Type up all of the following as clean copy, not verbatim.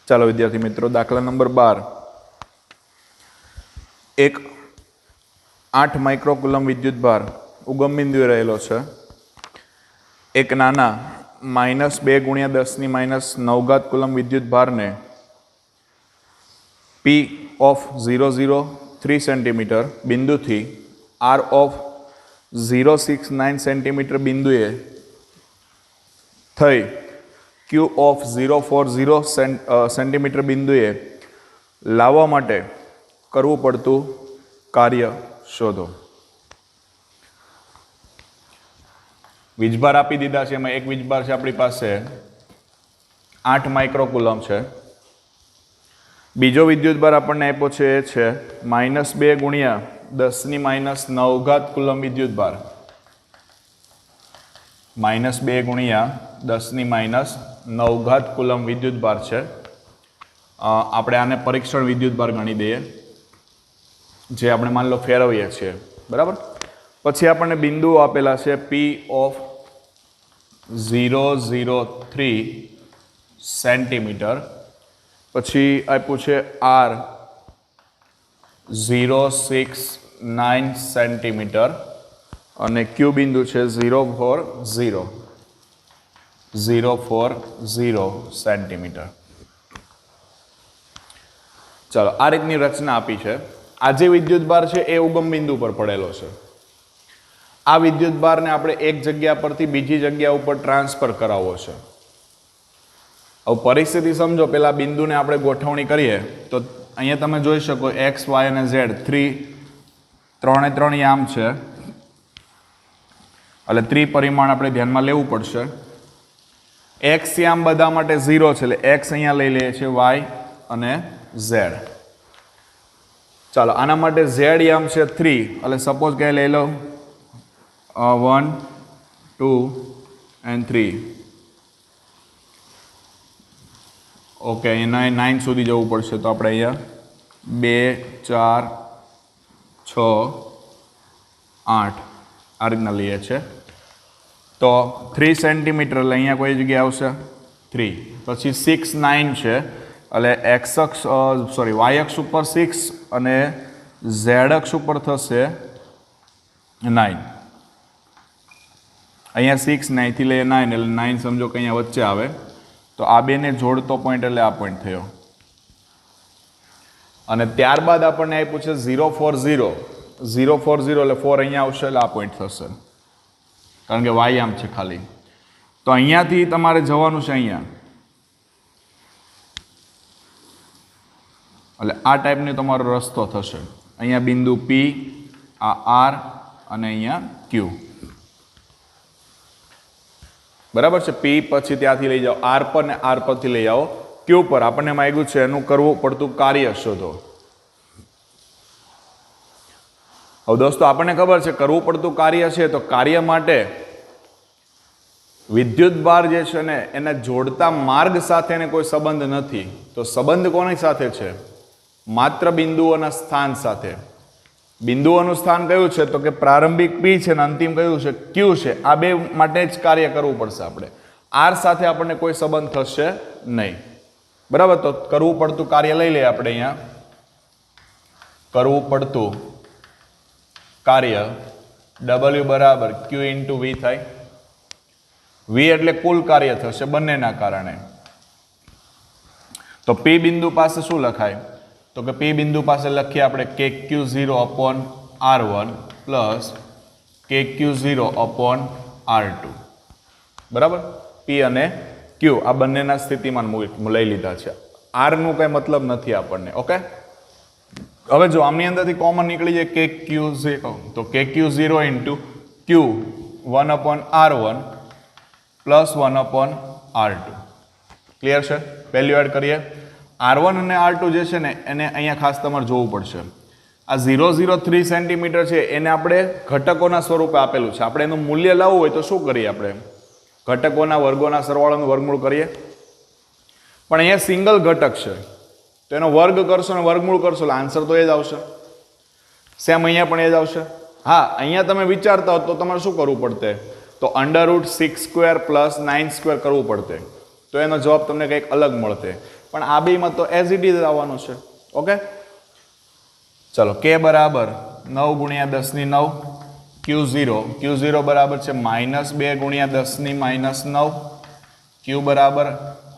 ચાલો વિદ્યાર્થી મિત્રો, દાખલા નંબર 12, એક 8 માઇક્રોકુલમ વિદ્યુતભાર ઉગમ બિંદુએ રહેલો છે. એક નાના -2 × 10⁻⁹ કુલમ વિદ્યુતભારને P of 003 સેન્ટીમીટર બિંદુથી R of 069 સેન્ટીમીટર બિંદુએ થઈ Q of 040 સેન્ટીમીટર બિંદુએ લાવવા માટે કરવું પડતું કાર્ય શોધો. વીજભાર આપી દીધા છે. એમાં એક વીજભાર છે આપણી પાસે 8 માઇક્રોકુલમ છે. બીજો વિદ્યુતભાર આપણને આપ્યો છે એ છે -2 × 10⁻⁹ કુલમ વિદ્યુતભાર. -2 × 10⁻⁹ કુલમ વિદ્યુતભાર છે. આપણે આને પરીક્ષણ વિદ્યુતભાર ગણી દઈએ, જે આપણે માની લો ફેરવીએ છીએ. બરાબર. પછી આપણને બિંદુઓ આપેલા છે P of 003 સેન્ટીમીટર, પછી આપ્યું છે R 069 સેન્ટીમીટર અને Q બિંદુ છે 040 સેન્ટીમીટર. ચાલો, આ રીતની રચના આપી છે. આ જે વિદ્યુતભાર છે એ ઉગમ બિંદુ પર પડેલો છે. આ વિદ્યુતભારને આપણે એક જગ્યા પરથી બીજી જગ્યા ઉપર ટ્રાન્સફર કરાવવો છે. હવે પરિસ્થિતિ સમજો. પેલા બિંદુને આપણે ગોઠવણી કરીએ તો અહીંયા તમે જોઈ શકો x, y અને z ત્રણે ત્રણ યામ છે, એટલે ત્રિપરિમાણ આપણે ધ્યાનમાં લેવું પડશે. x યામ બધા માટે 0 છે, એટલે x અહીંયા લઈ લઈએ છીએ, y અને z. ચાલો, આના માટે z યામ છે 3, એટલે સપોઝ કે લઈ લો 1, 2 and 3. ઓકે, અહીંયા 9 સુધી જવું પડશે, તો આપણે અહીંયા 2, 4, 6, 8 આ રીતના લઈએ છીએ. તો 3 સેન્ટીમીટર, એટલે અહીંયા કોઈ જગ્યાએ આવશે 3. પછી 6, 9 છે, એટલે y અક્ષ ઉપર 6 અને z અક્ષ ઉપર થશે 9. અહીંયા 6 9 થી લઈએ 9, એટલે 9 સમજો કે અહીંયા વચ્ચે આવે, તો આ બેને જોડતો પોઈન્ટ એટલે આ પોઈન્ટ થયો. અને ત્યારબાદ આપણને આપ્યું છે 040 એટલે 4 અહીંયા આવશે, એટલે આ પોઈન્ટ થશે, કારણ કે y આમ છે ખાલી. તો અહીંયાથી તમારે જવાનું છે અહીંયા, એટલે આ ટાઈપનો તમારો રસ્તો થશે. અહીંયા બિંદુ P, આ R અને અહીંયા Q. બરાબર છે. P પછી ત્યાંથી લઈ જાઓ R પર, ને R પરથી લઈ આવો Q પર. આપણને માંગ્યું છે એનું કરવું પડતું કાર્ય શોધો. હવે દોસ્તો, આપણને ખબર છે કરવું પડતું કાર્ય છે, તો કાર્ય માટે વિદ્યુતભાર જે છે ને એને જોડતા માર્ગ સાથે કોઈ સંબંધ નથી. તો સંબંધ કોની સાથે છે? માત્ર બિંદુઓના સ્થાન સાથે. બિંદુઓનું સ્થાન કયું છે? તો કે પ્રારંભિક P છે ને અંતિમ કયું છે? Q છે. આ બે માટે જ કાર્ય કરવું પડશે આપણે. R સાથે આપણને કોઈ સંબંધ થશે નહીં. બરાબર. તો કરવું પડતું કાર્ય લઈ લઈએ આપણે અહીંયા. કરવું પડતું કાર્ય W બરાબર Q × V થાય. V એટલે કુલ કાર્ય થશે બંનેના કારણે. તો P બિંદુ પાસે શું લખાય? તો કે P બિંદુ પાસે લખીએ આપણે KQ0/R1 પ્લસ KQ0/R2. બરાબર. P અને Q આ બંનેના સ્થિતિમાન લઈ લીધા છે. R નું કઈ મતલબ નથી આપણને. ઓકે. હવે જો આમની અંદરથી કોમન નીકળી જાય KQ0, તો KQ0 × Q 1/R1 plus 1/R2. Clear છે? વેલ્યુ એડ કરીએ. R1 અને R2 જે છે ને એને અહીંયા ખાસ તમારે જોવું પડશે. આ 003 સેન્ટીમીટર છે એને આપણે ઘટકોના સ્વરૂપે આપેલું છે. આપણે એનું મૂલ્ય લાવવું હોય તો શું કરીએ? આપણે ઘટકોના વર્ગોના સરવાળાનું વર્ગમૂળ કરીએ. પણ અહીંયા સિંગલ ઘટક છે, તો એનો વર્ગ કરશો ને વર્ગમૂળ કરશો એટલે આન્સર તો એ જ આવશે. સેમ અહીંયા પણ એ જ આવશે. હા, અહીંયા તમે વિચારતા હો તો તમારે શું કરવું પડતે? તો √6² + 9² કરવું પડતે. તો એનો જવાબ તમને કંઈક અલગ મળતે. પણ આ બેમાં તો એઝ ઇટ ઇઝ આવવાનું છે. ઓકે, ચલો k બરાબર 9 ગુણ્યા 10 ની 9 Q0 બરાબર છે -2 ગુણ્યા 10 ની -9 Q બરાબર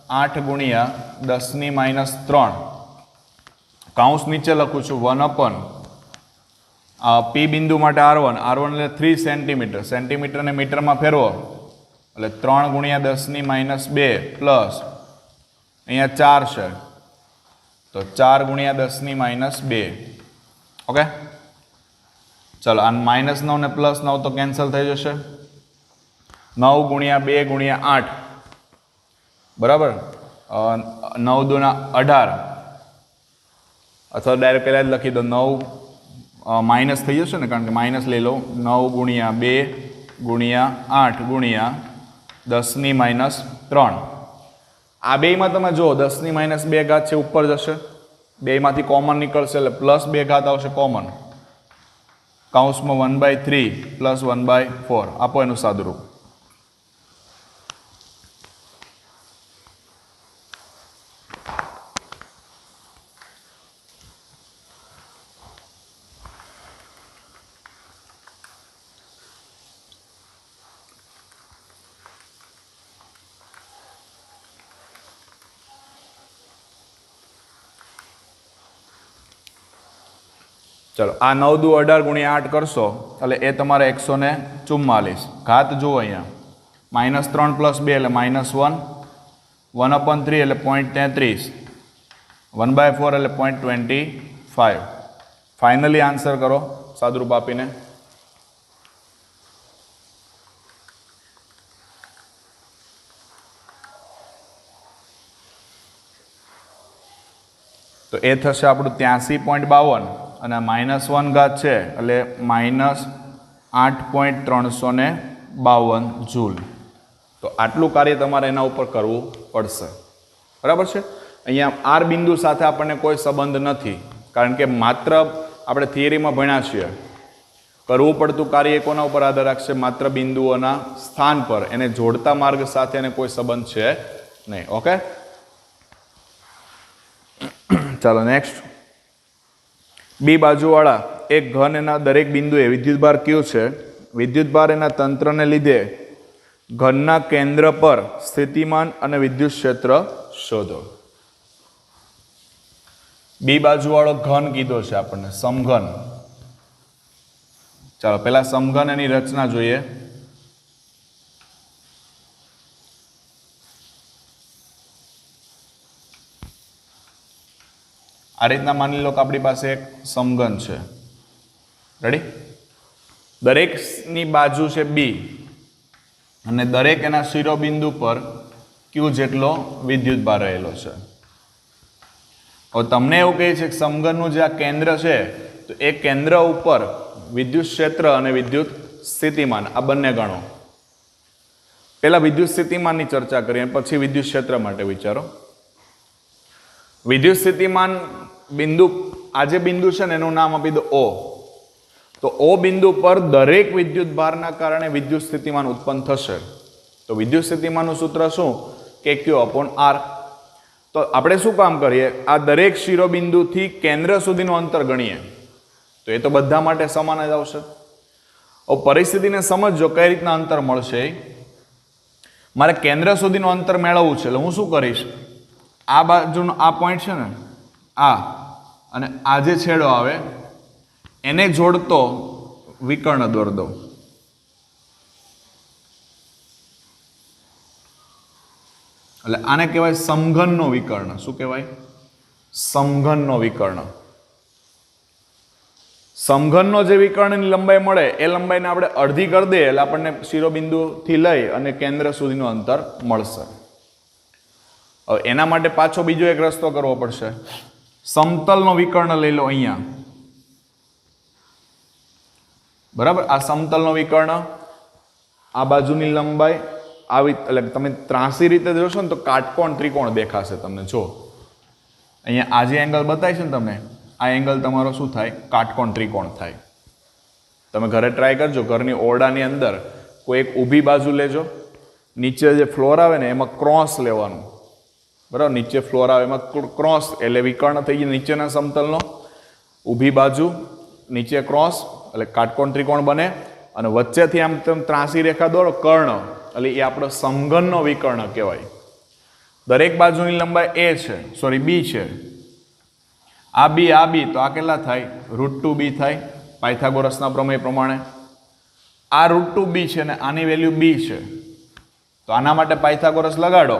8 ગુણ્યા 10 ની -3 કાઉન્સ નીચે લખું છું 1 P બિંદુ માટે R1 એટલે 3 સેન્ટીમીટર, સેન્ટીમીટરને મીટરમાં ફેરવો એટલે 3 ગુણ્યા 10 ની -2 પ્લસ અહીંયા 4 છે તો 4 ગુણ્યા 10 ની -2. ઓકે, ચલો આ -9 ને +9 તો કેન્સલ થઈ જશે. 9 ગુણ્યા 2 ગુણ્યા 8 બરાબર 9 દુના 18 અથવા ડાયરેક્ટ પહેલા જ લખી દો 9 માઇનસ થઈ જશે ને કારણ કે માઇનસ લઈ લો 9 ગુણ્યા 2 ગુણ્યા 8 ગુણ્યા 10 ની -3. આ બેમાં તમે જુઓ 10 ની -2 ઘાત છે ઉપર જશે, બેમાંથી કોમન નીકળશે એટલે +2 ઘાત આવશે કોમન. કાઉન્સમાં 1/3 પ્લસ 1/4 આપો એનું સાદુરૂપ. ચલો આ 9 દુ 18 ગુણ્યા 8 કરશો એટલે એ તમારે 144 ઘાત જુઓ અહીંયા -3 + 2 એટલે -1 1/3 એટલે 0.33 1/4 એટલે 0.25. ફાઇનલી આન્સર કરો સાદુરૂપ આપીને. તો એ થશે આપણું 83.52 અને -1 ઘાત છે એટલે -8.352 જૂલ. તો આટલું કાર્ય તમારે એના ઉપર કરવું પડશે. બરાબર છે. અહીંયા આર બિંદુ સાથે આપણને કોઈ સંબંધ નથી કારણ કે માત્ર આપણે થિયરીમાં ભણ્યા છીએ. કરવું પડતું કાર્ય કોના ઉપર આધાર રાખશે? માત્ર બિંદુઓના સ્થાન પર. એને જોડતા માર્ગ સાથે એને કોઈ સંબંધ છે નહીં. ઓકે, ચાલો નેક્સ્ટ. બી બાજુવાળા એક ઘન એના દરેક બિંદુએ વિદ્યુતભાર Q છે. વિદ્યુતભાર એના તંત્રને લીધે ઘનના કેન્દ્ર પર સ્થિતિમાન અને વિદ્યુત ક્ષેત્ર શોધો. બી બાજુવાળો ઘન કીધો છે આપણને, સમઘન. ચાલો પહેલા સમઘન એની રચના જોઈએ. આ રીતના માની લો કે આપણી પાસે એક સમઘન છે. રેડી? દરેકની બાજુ છે બી અને દરેક એના શિરોબિંદુ પર Q જેટલો વિદ્યુતભાર રહેલો છે. હવે તમને એવું કહે છે કે સમઘનનું જે આ કેન્દ્ર છે તો એ કેન્દ્ર ઉપર વિદ્યુત ક્ષેત્ર અને વિદ્યુત સ્થિતિમાન આ બંને ગણો. પહેલા વિદ્યુત સ્થિતિમાનની ચર્ચા કરીએ પછી વિદ્યુત ક્ષેત્ર માટે વિચારો. વિદ્યુત સ્થિતિમાન બિંદુ, આ જે બિંદુ છે ને એનું નામ આપી દો O. તો O બિંદુ પર દરેક વિદ્યુત ભારના કારણે વિદ્યુત સ્થિતિમાન ઉત્પન્ન થશે. તો વિદ્યુત સ્થિતિમાનનું સૂત્ર શું? Q/R. તો આપણે શું કામ કરીએ? આ દરેક શિરોબિંદુથી કેન્દ્ર સુધીનું અંતર ગણીએ તો એ તો બધા માટે સમાન જ આવશે. હવે પરિસ્થિતિને સમજો કઈ રીતના અંતર મળશે. મારે કેન્દ્ર સુધીનું અંતર મેળવવું છે એટલે હું શું કરીશ? આ બાજુનો આ પોઈન્ટ છે ને આ અને આ જે છેડો આવે એને જોડતો વિકર્ણ દોર દો. એટલે આને કહેવાય સમઘનનો વિકર્ણ. શું કહેવાય? સમઘનનો વિકર્ણ. સમઘનનો જે વિકર્ણની લંબાઈ મળે એ લંબાઈને આપણે અડધી કરી દઈએ એટલે આપણને શિરોબિંદુથી લઈ અને કેન્દ્ર સુધીનું અંતર મળશે. હવે એના માટે પાછો બીજો એક રસ્તો કરવો પડશે. સમતલનો વિકર્ણ લઈ લો અહીંયા. બરાબર? આ સમતલનો વિકર્ણ, આ બાજુની લંબાઈ આવી, એટલે તમે ત્રાસી રીતે જોશો ને તો કાટકોણ ત્રિકોણ દેખાશે તમને. જો અહીંયા આ જે એંગલ બતાય છે ને તમને, આ એંગલ તમારો શું થાય? કાટકોણ ત્રિકોણ થાય. તમે ઘરે ટ્રાય કરજો. ઘરની ઓરડાની અંદર કોઈ એક ઊભી બાજુ લેજો, નીચે જે ફ્લોર આવે ને એમાં ક્રોસ લેવાનું. બરાબર, નીચે ફ્લોર આવે એમાં ક્રોસ એટલે વિકર્ણ થઈ ગયું નીચેના સમતલનો, ઊભી બાજુ નીચે ક્રોસ એટલે કાટકોણ ત્રિકોણ બને, અને વચ્ચેથી આમ તમે ત્રાસી રેખા દોરો કર્ણ એટલે એ આપણો સમઘનનો વિકર્ણ કહેવાય. દરેક બાજુની લંબાઈ એ છે, સોરી બી છે. આ બી તો આ કેટલા થાય? √2b થાય પાયથાગોરસના પ્રમેય પ્રમાણે. આ √2b છે ને આની વેલ્યુ b છે, તો આના માટે પાયથાગોરસ લગાડો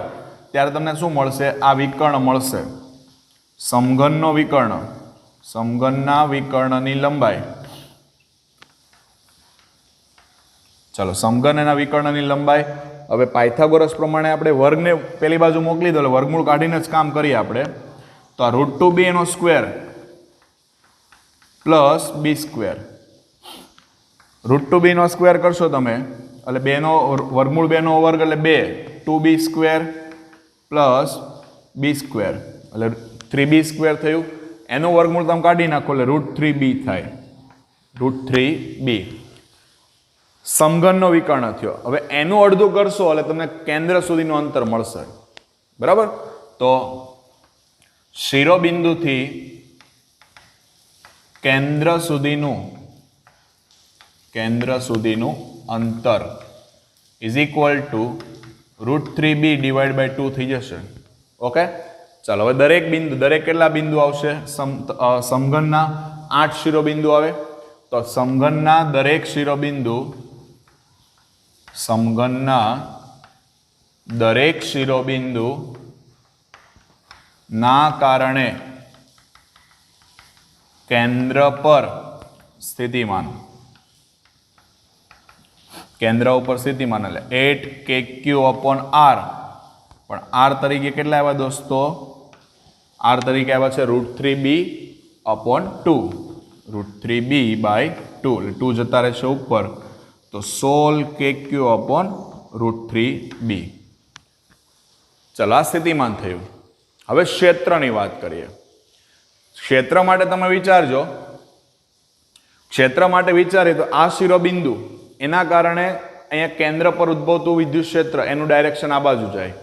ત્યારે તમને શું મળશે? આ વિકર્ણ મળશે, સમઘનનો વિકર્ણ, સમઘનના વિકર્ણની લંબાઈ. ચલો, સમઘન એના વિકર્ણની લંબાઈ. હવે પાયથાગોરસ પ્રમાણે આપણે વર્ગને પેલી બાજુ મોકલી દો એટલે વર્ગમૂળ કાઢીને જ કામ કરીએ આપણે. તો આ √2b એનો square plus b square, √2b નો સ્ક્વેર કરશો તમે એટલે બેનો વર્ગમૂળ 2 નો વર્ગ એટલે 2, 2b square plus b square એટલે 3b સ્ક્વેર થયું. એનું વર્ગમૂળ તમે કાઢી નાખો એટલે √3b થાય, √3b. સમઘનનો વિકર્ણ થયો. હવે એનું અડધું કરશો એટલે તમને કેન્દ્ર સુધીનું અંતર મળશે. બરાબર, તો શિરોબિંદુથી કેન્દ્ર સુધીનું અંતર is equal to √3b divide by 2 થઈ જશે. ઓકે, ચાલો હવે દરેક કેટલા બિંદુ આવશે? સમઘનના 8 શિરોબિંદુ આવે. તો સમઘનના દરેક શિરોબિંદુ ના કારણે કેન્દ્ર પર સ્થિતિમાન, કેન્દ્ર ઉપર સ્થિતિમાન એટલે 8kq/r. પણ r તરીકે કેટલા આવ્યા દોસ્તો? r તરીકે આવ્યા છે √3b/2, √3b/2 એટલે 2 જતા રહેશે ઉપર, તો 16kq/√3b. ચલો, આ સ્થિતિમાન થયું. હવે ક્ષેત્રની વાત કરીએ. ક્ષેત્ર માટે તમે વિચારજો, ક્ષેત્ર માટે વિચારીએ તો આ શિરોબિંદુ એના કારણે અહીંયા કેન્દ્ર પર ઉદ્ભવતું વિદ્યુત ક્ષેત્ર એનું ડાયરેક્શન આ બાજુ જાય,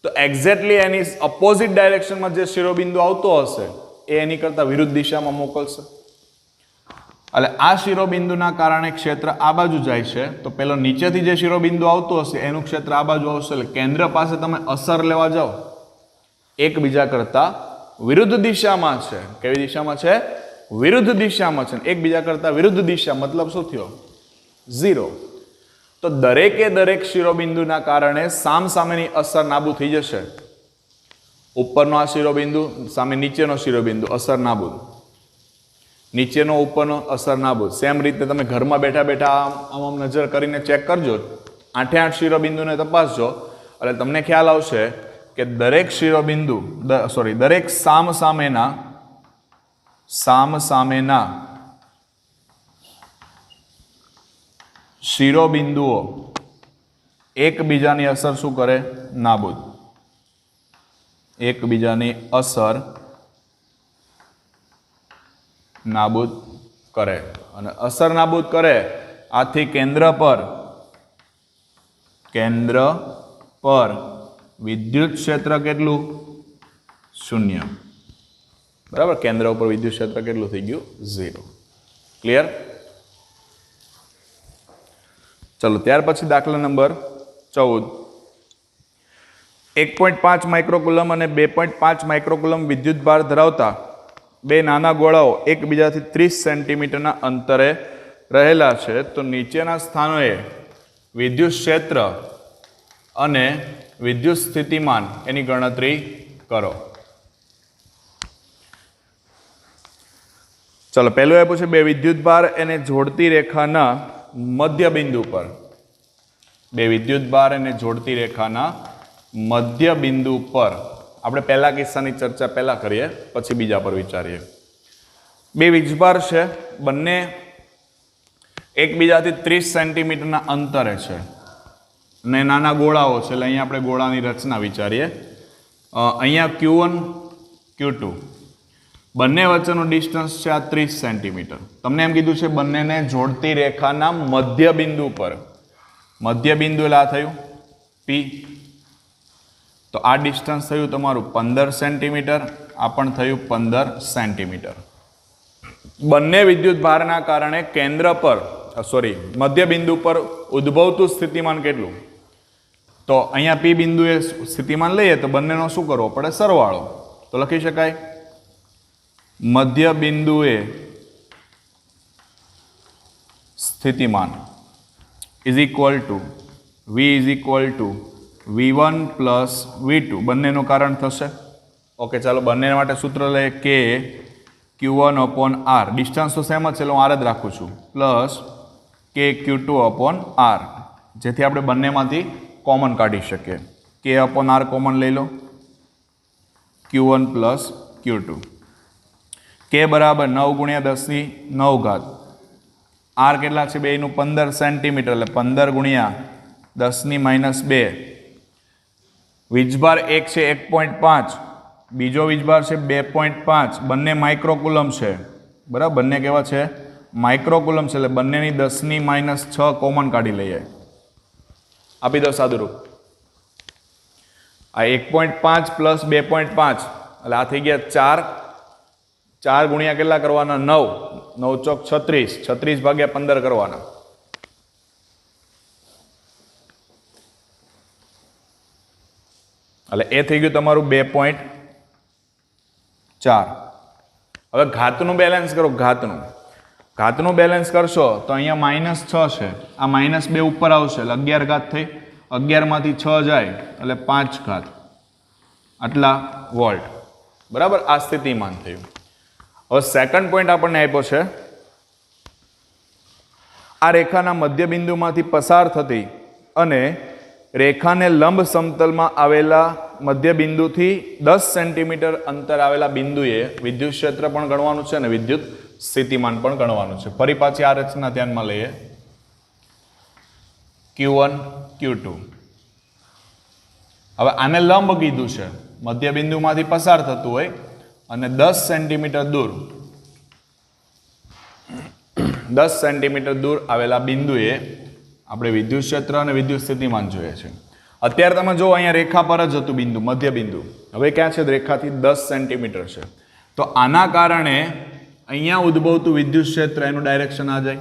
તો એક્ઝેક્ટલી એની ઓપોઝિટ ડાયરેક્શનમાં જે શિરોબિંદુ આવતો હશે એ એની કરતા વિરુદ્ધ દિશામાં મોકલશે. એટલે આ શિરોબિંદુના કારણે ક્ષેત્ર આ બાજુ જાય છે, તો પેલો નીચેથી જે શિરોબિંદુ આવતો હશે એનું ક્ષેત્ર આ બાજુ આવશે. એટલે કેન્દ્ર પાસે તમે અસર લેવા જાઓ, એકબીજા કરતા વિરુદ્ધ દિશામાં છે. કેવી દિશામાં છે? વિરુદ્ધ દિશામાં છે. એકબીજા કરતા વિરુદ્ધ દિશા મતલબ શું થયો? 0. તો દરેક શિરોબિંદુના કારણે સામસામેની અસર નાબૂદ થઈ જશે. ઉપરનો આ શિરોબિંદુ સામે નીચેનો શિરોબિંદુ, અસર નાબૂદ. નીચેનો ઉપરનો, અસર નાબૂદ. સેમ રીતે તમે ઘરમાં બેઠા બેઠા આમ નજર કરીને ચેક કરજો, 8 શિરોબિંદુને તપાસજો એટલે તમને ખ્યાલ આવશે કે દરેક શિરોબિંદુ દરેક સામસામેના શિરોબિંદુઓ એકબીજાની અસર શું કરે? નાબૂદ. એકબીજાની અસર નાબૂદ કરે. અને અસર નાબૂદ કરે આથી કેન્દ્ર પર વિદ્યુત ક્ષેત્ર કેટલું? 0. બરાબર, કેન્દ્ર ઉપર વિદ્યુત ક્ષેત્ર કેટલું થઈ ગયું? 0. ક્લિયર? ચલો, ત્યાર પછી દાખલા નંબર 14. 1.5 માઇક્રોકુલમ અને 2.5 માઇક્રોકુલમ વિદ્યુત ભાર ધરાવતા બે નાના ગોળાઓ એકબીજાથી 30 સેન્ટીમીટરના અંતરે રહેલા છે. તો નીચેના સ્થાનોએ વિદ્યુત ક્ષેત્ર અને વિદ્યુત સ્થિતિમાન એની ગણતરી કરો. ચલો, પહેલું આપ્યું છે બે વિદ્યુત ભાર એને જોડતી રેખાના મધ્ય બિંદુ પર. બે વિદ્યુત ભાર એને જોડતી રેખાના મધ્ય બિંદુ પર. આપણે પહેલા કિસ્સાની ચર્ચા પહેલા કરીએ, પછી બીજા પર વિચારીએ. બે વીજભાર છે, બંને એકબીજાથી 30 સેન્ટીમીટરના અંતરે છે અને નાના ગોળાઓ છે. એટલે અહીંયા આપણે ગોળાની રચના વિચારીએ. અહીંયા Q1 Q2 બંને વચ્ચેનું ડિસ્ટન્સ છે આ 30 સેન્ટીમીટર. તમને એમ કીધું છે બંનેને જોડતી રેખાના મધ્ય બિંદુ પર. મધ્ય બિંદુ એટલે આ થયું P. તો આ ડિસ્ટન્સ થયું તમારું 15 સેન્ટીમીટર, આ પણ થયું 15 સેન્ટીમીટર. બંને વિદ્યુત ભારના કારણે કેન્દ્ર પર મધ્ય બિંદુ પર ઉદ્ભવતું સ્થિતિમાન કેટલું? તો અહીંયા પી બિંદુએ સ્થિતિમાન લઈએ તો બંનેનો શું કરવો પડે? સરવાળો. તો લખી શકાય મધ્ય બિંદુએ સ્થિતિમાન is equal to V is equal to V1 plus V2. બંનેનું કારણ થશે. ઓકે, ચાલો બંને માટે સૂત્ર લઈએ કે Q1 અપોન R. ડિસ્ટન્સ તો સેમ જ છે, હું R જ રાખું છું, પ્લસ કે Q2 અપોન R, જેથી આપણે બંનેમાંથી કોમન કાઢી શકીએ. કે અપોન R કોમન લઈ લો, Q1 પ્લસ Q2. કે બરાબર 9 ગુણ્યા 10⁹. R કેટલા છે? બેયનું 15 સેન્ટીમીટર, એટલે 15 ગુણ્યા 10⁻². વીજભાર એક છે 1.5, બીજો વીજભાર છે 2.5. બંને માઇક્રોકુલમ છે, બરાબર? બંને કેવા છે? માઇક્રોકુલમ છે, એટલે બંનેની 10⁻6 કોમન કાઢી લઈએ. આપી દો સાદુરૂપ. આ 1.5 પ્લસ 2.5 એટલે આ થઈ ગયા 4 ગુણ્યા કેટલા કરવાના? 9. 9 ચોક 36, 36 ભાગ્યા 15 કરવાના. એટલે એ થઈ ગયું તમારું 2.4. હવે ઘાતનું બેલેન્સ કરો. ઘાતનું બેલેન્સ કરશો તો અહીંયા -6 છે, આ -2 ઉપર આવશે એટલે 11 ઘાત થઈ. 11 માંથી 6 જાય એટલે 5 ઘાત, આટલા વોલ્ટ. બરાબર? આ સ્થિતિમાન થયું. હવે સેકન્ડ પોઈન્ટ આપણને આપ્યો છે, આ રેખાના મધ્ય બિંદુમાંથી પસાર થતી અને રેખાને લંબ સમતલમાં આવેલા મધ્ય બિંદુથી 10 સેન્ટીમીટર અંતર આવેલા બિંદુએ વિદ્યુત ક્ષેત્ર પણ ગણવાનું છે અને વિદ્યુત સ્થિતિમાન પણ ગણવાનું છે. ફરી પાછી આ રચના ધ્યાનમાં લઈએ. Q1 Q2. હવે આને લંબ કીધું છે, મધ્ય બિંદુમાંથી પસાર થતું હોય અને 10 સેન્ટીમીટર દૂર 10 સેન્ટીમીટર દૂર આવેલા બિંદુએ આપણે વિદ્યુત ક્ષેત્ર અને વિદ્યુત સ્થિતિમાન જોઈએ છે. અત્યારે તમે જો અહીંયા રેખા પર જ હતું બિંદુ, મધ્ય બિંદુ. હવે ક્યાં છે? રેખાથી 10 સેન્ટીમીટર છે. તો આના કારણે અહીંયા ઉદ્ભવતું વિદ્યુત ક્ષેત્ર, એનું ડાયરેક્શન આ જાય,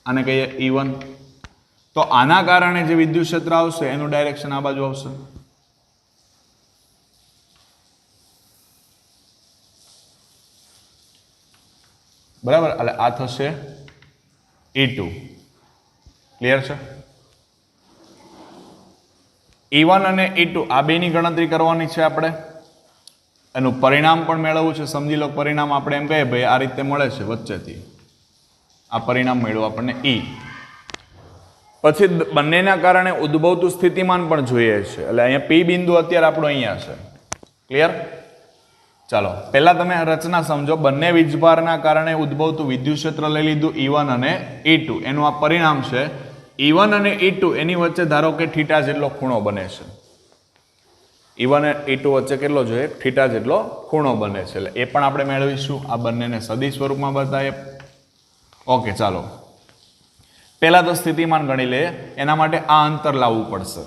આને કહીએ E1. તો આના કારણે જે વિદ્યુત ક્ષેત્ર આવશે એનું ડાયરેક્શન આ બાજુ આવશે. બરાબર? એટલે આ થશે E2. ક્લિયર છે? E1 અને E2 આ બેની ગણતરી કરવાની છે આપણે. એનું પરિણામ પણ મેળવવું છે. સમજી લો પરિણામ આપણે એમ કહીએ ભાઈ આ રીતે મળે છે વચ્ચેથી. આ પરિણામ મળ્યું આપણને E. પછી બંનેના કારણે ઉદ્ભવતું સ્થિતિમાન પણ જોઈએ છે. એટલે અહીંયા P બિંદુ અત્યારે આપણો અહીંયા છે. ક્લિયર? ચાલો પહેલા તમે રચના સમજો. બંને વીજભારના કારણે ઉદ્ભવતું વિદ્યુત ક્ષેત્ર લઈ લીધું E1 અને E2. એનું આ પરિણામ છે. E1 અને E2 એની વચ્ચે ધારો કે થીટા જેટલો ખૂણો બને છે. E1 અને E2 વચ્ચે કેટલો જોઈએ? થીટા જેટલો ખૂણો બને છે. એટલે એ પણ આપણે મેળવીશું. આ બંનેને સદિશ સ્વરૂપમાં બતાવીએ. ઓકે, ચાલો પહેલા તો સ્થિતિમાન ગણી લઈએ. એના માટે આ અંતર લાવવું પડશે.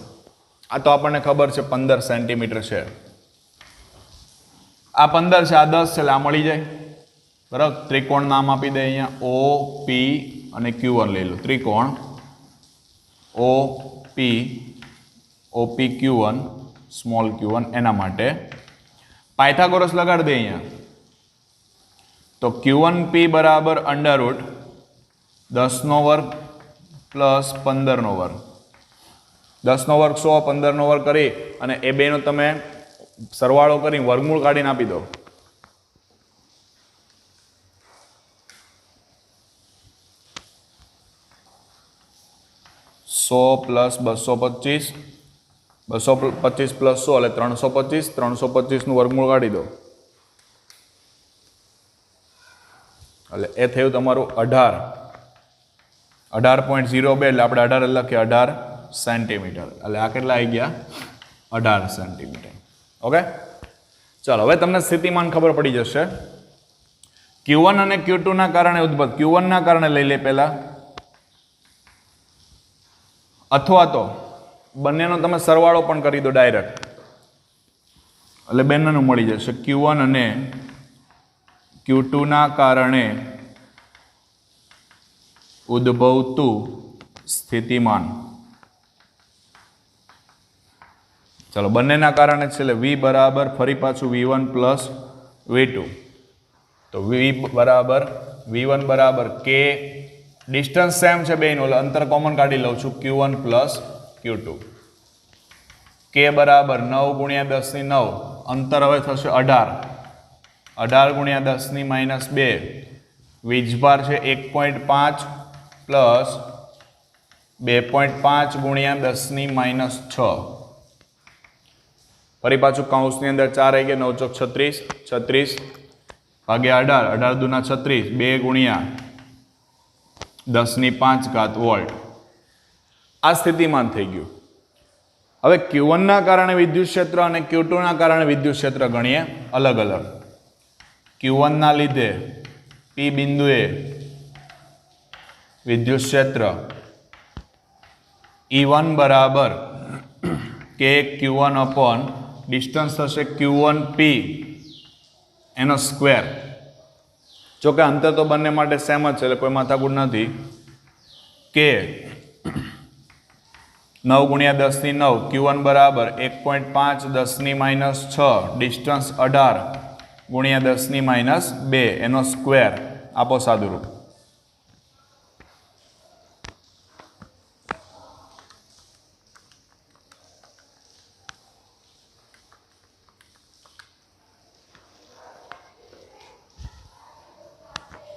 આ તો આપણને ખબર છે 15 સેન્ટીમીટર છે. આ 15 છે, આ 10 છે, એટલે આ મળી જાય. બરાબર? ત્રિકોણ નામ આપી દે અહીંયા OP અને Q1 લઈ લો. ત્રિકોણ OP Q1 સ્મોલ Q1. એના માટે પાયથાગોરસ લગાડી દે અહીંયા. તો Q1P બરાબર અંડરરૂટ 10 નો વર્ગ પ્લસ 15 નો વર્ગ. 10 નો વર્ગ 100, 15 નો વર્ગ કરી અને એ બેનો તમે સરવાળો કરી વર્ગમૂળ કાઢીને આપી દો. સો પ્લસ 225, 225 પ્લસ 100 એટલે 325. 325 નું વર્ગમૂળ કાઢી દો એટલે એ થયું તમારું 18.02. એટલે આપણે 18 લખીએ 18 સેન્ટીમીટર. એટલે આ કેટલા આવી ગયા? 18 સેન્ટીમીટર. ઓકે, ચાલો હવે તમને સ્થિતિમાન ખબર પડી જશે. Q1 અને Q2 ના કારણે ઉદ્ભવ, Q1 ના કારણે લઈ લે પહેલા, અથવા તો બંનેનો તમે સરવાળો પણ કરી દો ડાયરેક્ટ, એટલે બંનેનું મળી જશે. Q1 અને Q2 ના કારણે ઉદ્ભવતું સ્થિતિમાન. ચાલો, બંનેના કારણે છે V બરાબર ફરી પાછું V1 પ્લસ V2. તો V1 બરાબર K, ડિસ્ટન્સ સેમ છે બેયનું, એટલે અંતર કોમન કાઢી લઉં છું, Q1 પ્લસ Q2. K બરાબર 9 ગુણ્યા 10 ની 9, અંતર હવે થશે 18, 18 ગુણ્યા 10 ની માઇનસ 2, વીજભાર છે 1.5 પ્લસ 2.5 ગુણ્યા 10 ની માઇનસ 6, ફરી પાછું કૌંસની અંદર 4 આવી ગયા, 9 ચોક 36, 36 ભાગ્યા 18, 18 દુના 36, 2 ગુણ્યા 10 ની 5 ઘાત વોલ્ટ. આ સ્થિતિમાન થઈ ગયું. હવે Q1 ના કારણે વિદ્યુત ક્ષેત્ર અને Q2 ના કારણે વિદ્યુત ક્ષેત્ર ગણીએ અલગ અલગ. Q1 ના લીધે P બિંદુએ વિદ્યુત ક્ષેત્ર E1 બરાબર K Q1 અપોન ડિસ્ટન્સ થશે Q1P એનો સ્ક્વેર. જો કે અંતર તો બંને માટે સેમ જ છે, એટલે કોઈ માથાકૂટ નથી. કે 9 ગુણ્યા 10 ની 9, Q1 બરાબર 1.5 10 ની માઇનસ 6, ડિસ્ટન્સ 18 ગુણ્યા 10 ની માઇનસ 2 એનો સ્ક્વેર. આપો સાદુરૂપ.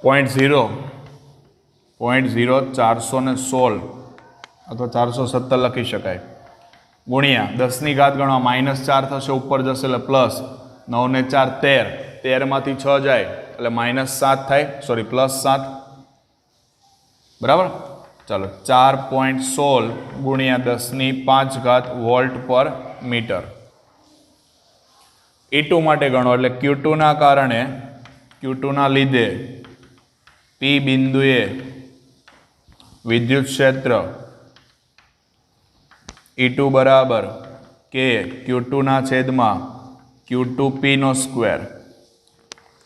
.0 416 અથવા 417 લખી શકાય, ગુણ્યા 10 ની ઘાત ગણવા -4 થશે, ઉપર જશે એટલે પ્લસ, 9 ને 4 13, 13 માંથી 6 જાય એટલે -7 થાય, સોરી +7, બરાબર. ચાલો, 4.16 ગુણ્યા 10 ની 5 ઘાત વોલ્ટ પર મીટર. E2 માટે ગણો, એટલે Q2 ના કારણે, Q2 ના લીધે P બિંદુએ વિદ્યુત ક્ષેત્ર E2 બરાબર K Q2 ના છેદમાં Q2P નો સ્ક્વેર.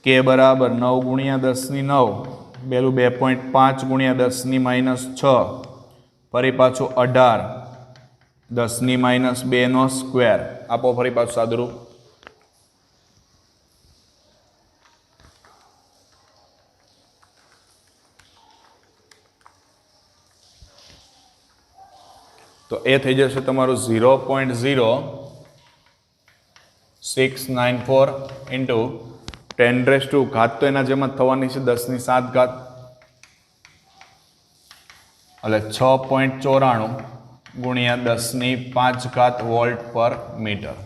K બરાબર 9 ગુણ્યા 10 ની 9, પેલું 2.5 ગુણ્યા 10 ની માઇનસ 6, ફરી પાછું 18 10 ની માઇનસ 2 નો સ્ક્વેર. આપો ફરી પાછું સાદુરૂપ. તો એ થઈ જશે તમારું 0.0694 ઇન્ટુ 10⁻⁴, ઘાત તો એના જેમ જ થવાની છે, 10 ની 7 ઘાત, એટલે 6.94 ગુણ્યા 10 ની 5 ઘાત વોલ્ટ પર મીટર.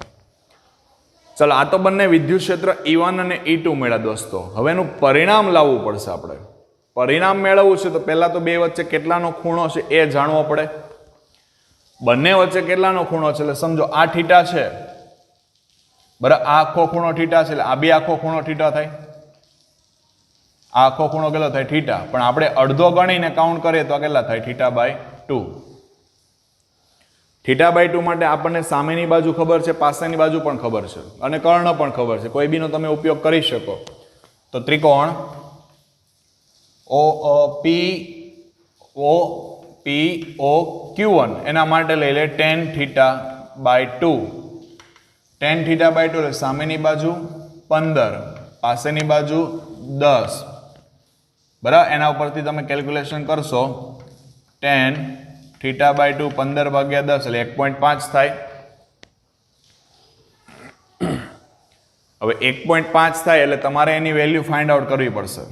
ચાલો, આ તો બંને વિદ્યુત ક્ષેત્ર E1 અને E2 મળ્યા દોસ્તો. હવે એનું પરિણામ લાવવું પડશે આપણે. પરિણામ મેળવવું છે તો પહેલા તો બે વચ્ચે કેટલાનો ખૂણો છે એ જાણવો પડે. બંને વચ્ચે કેટલાનો ખૂણો છે, એટલે સમજો આ થીટા છે, બરાબર, આ આખો ખૂણો થીટા છે, એટલે આ બી આખો ખૂણો થીટા થાય. આ આખો ખૂણો કેટલો થાય? થીટા. પણ આપણે અડધો ગણીને કાઉન્ટ કરીએ તો કેટલા થાય? θ/2. θ/2 માટે આપણને સામેની બાજુ ખબર છે, પાસેની બાજુ પણ ખબર છે, અને કર્ણ પણ ખબર છે. કોઈ બીનો તમે ઉપયોગ કરી શકો. તો ત્રિકોણ OPOQ1 એના માટે લઈ લે tan θ/2. tan θ/2 એટલે સામેની બાજુ 15, પાસેની બાજુ 10, બરાબર. એના ઉપરથી તમે કેલ્ક્યુલેશન કરશો, tan θ/2 15/10 એટલે 1.5 થાય. હવે 1.5 થાય એટલે તમારે એની વેલ્યુ ફાઇન્ડ આઉટ કરવી પડશે.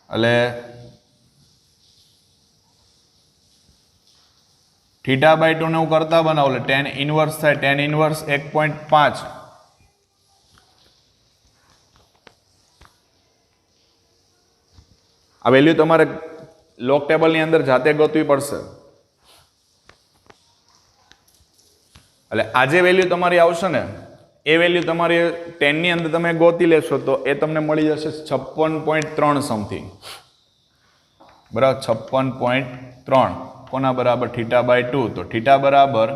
એટલે θ/2 ને હું કરતા બનાવું એટલે tan ઇનવર્સ થાય. tan inverse 1.5. આ વેલ્યુ તમારે લોગ ટેબલની અંદર જાતે ગોતવી પડશે. એટલે આ જે વેલ્યુ તમારી આવશે ને એ વેલ્યુ તમારી 10 ની અંદર તમે ગોતી લેશો તો એ તમને મળી જશે 56.3 સમથિંગ, બરાબર. 56.3. કોના બરાબર θ/2 તો θ બરાબર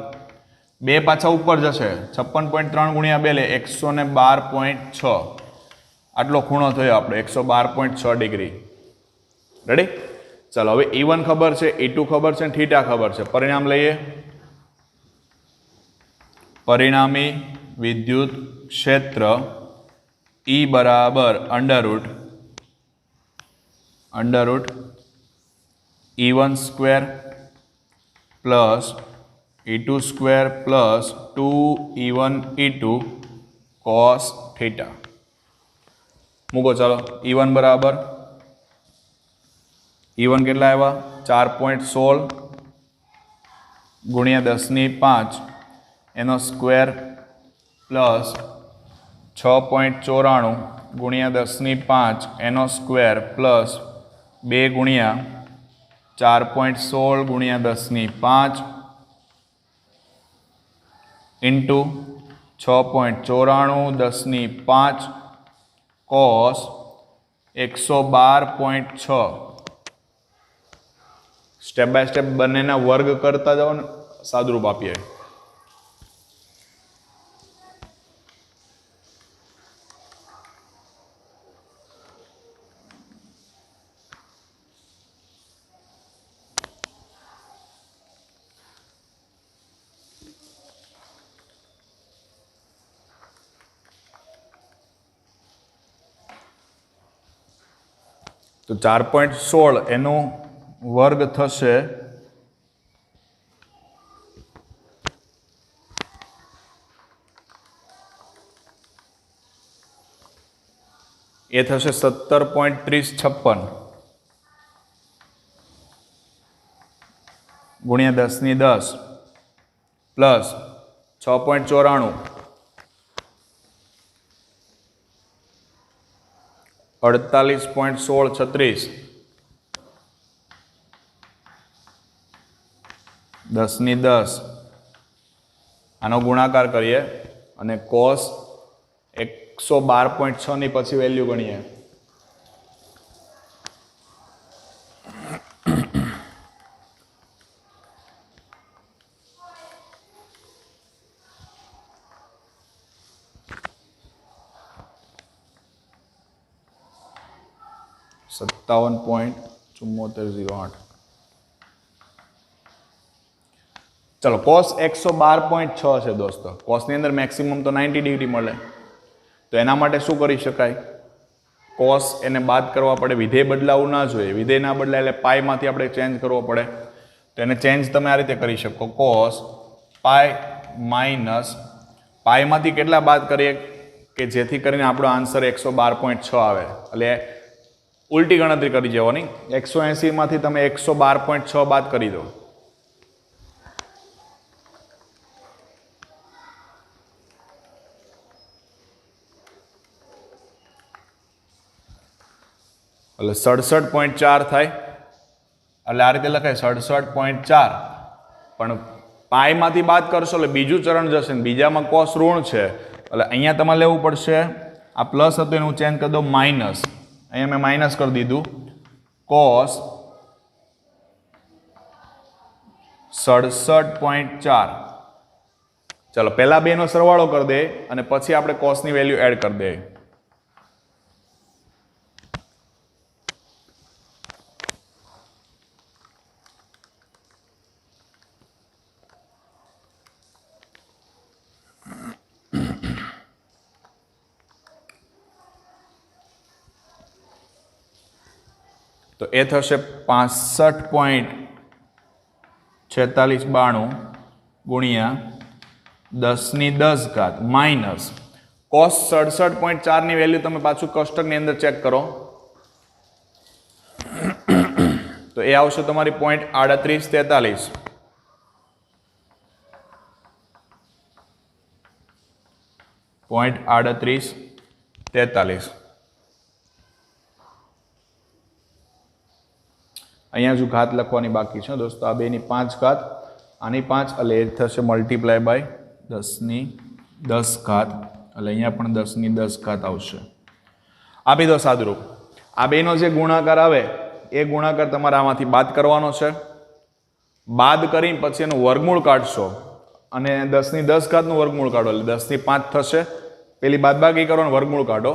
2 પાછા ઉપર જશે 56.3 ગુણ્યા 2 એટલે 112.6 આટલો ખૂણો થયો આપણે 112.6 ડિગ્રી રેડી ચાલો હવે E1 ખબર છે E2 ખબર છે θ ખબર છે પરિણામ લઈએ પરિણામી વિદ્યુત ક્ષેત્ર E બરાબર under route E1 square plus E2 square plus 2E1 E2 cos θ મૂકો ચાલો E1 બરાબર E1 કેટલા આવ્યા 4.16 ગુણ્યા 10⁵ એનો સ્ક્વેર પ્લસ 6.94 ગુણ્યા 10⁵ એનો સ્ક્વેર પ્લસ 2 ગુણ્યા 4.16 ગુણ્યા 10⁵ into 6.94 10⁵ cos 112.6 step by step બંનેના વર્ગ કરતા જાઓ ને સાદુરૂપ આપીએ તો 4.16 એનો વર્ગ થશે એ થશે 17.3056 ગુણ્યા 10⁻10 પ્લસ 6.94 48.1636 10⁻10 આનો ગુણાકાર કરીએ અને cos 112.6 ની પછી વેલ્યુ ગણીએ $57.7408 चलो cos 112.6 છે દોસ્તો cos ની અંદર મેક્સિમમ તો 90 ડિગ્રી મળે તો એના માટે શું કરી શકાય cos એને બાદ કરવા પડે વિધેય બદલાવું ના જોઈએ વિધેય ના બદલાય એટલે પાઈ માંથી આપણે ચેન્જ કરવો પડે તો એને ચેન્જ તમે આ રીતે કરી શકો cos પાઈ માઈનસ પાઈ માંથી કેટલા બાદ કરીએ કે જેથી કરીને આપણો આન્સર 112.6 આવે એટલે ઉલટી ગણતરી કરી જવાની 180 માંથી તમે 112.6 બાદ કરી દો એટલે 67.4 થાય એટલે આ રીતે લખાય 67.4 પણ પાઈ માંથી બાદ કરશો એટલે બીજું ચરણ જશે ને બીજામાં કોસ ઋણ છે એટલે અહીંયા તમારે લેવું પડશે આ પ્લસ હતું એનું ચેન્જ કરી દો માઇનસ અહીંયા મેં માઇનસ કરી દીધું cos 67.4 ચલો પહેલા બેનો સરવાળો કરી દે અને પછી આપણે cos ની વેલ્યુ એડ કરી દે તો એ થશે 65.4692 ગુણ્યા 10⁻10 માઇનસ cos 67.4 ની વેલ્યુ તમે પાછું કોષ્ટકની અંદર ચેક કરો તો એ આવશે તમારી 0.3843 0.3843 અહીંયા જો ઘાત લખવાની બાકી છે દોસ્તો આ બેની 5 ઘાત આની 5 એટલે એ થશે મલ્ટીપ્લાય બાય 10⁻10 એટલે અહીંયા પણ 10⁻10 આવશે આપી દો સાદુરૂપ આ બેનો જે ગુણાકાર આવે એ ગુણાકાર તમારે આમાંથી બાદ કરવાનો છે બાદ કરીને પછી એનું વર્ગમૂળ કાઢશો અને 10 ની 10 ઘાતનું વર્ગમૂળ કાઢો એટલે 10 ની 5 થશે. પેલી બાદબાકી કરો અને વર્ગમૂળ કાઢો.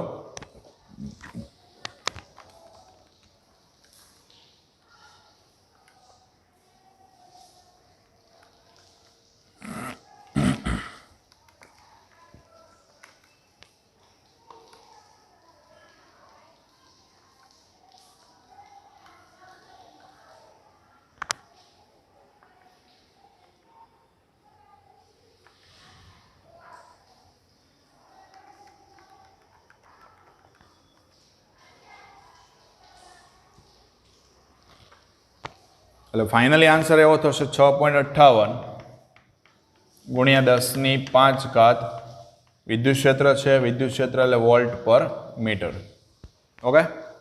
એટલે ફાઇનલી આન્સર એવો થશે 6.58 ગુણ્યા 10 ની 5 ઘાત. વિદ્યુત ક્ષેત્ર છે, વિદ્યુત ક્ષેત્ર એટલે વોલ્ટ પર મીટર. ઓકે.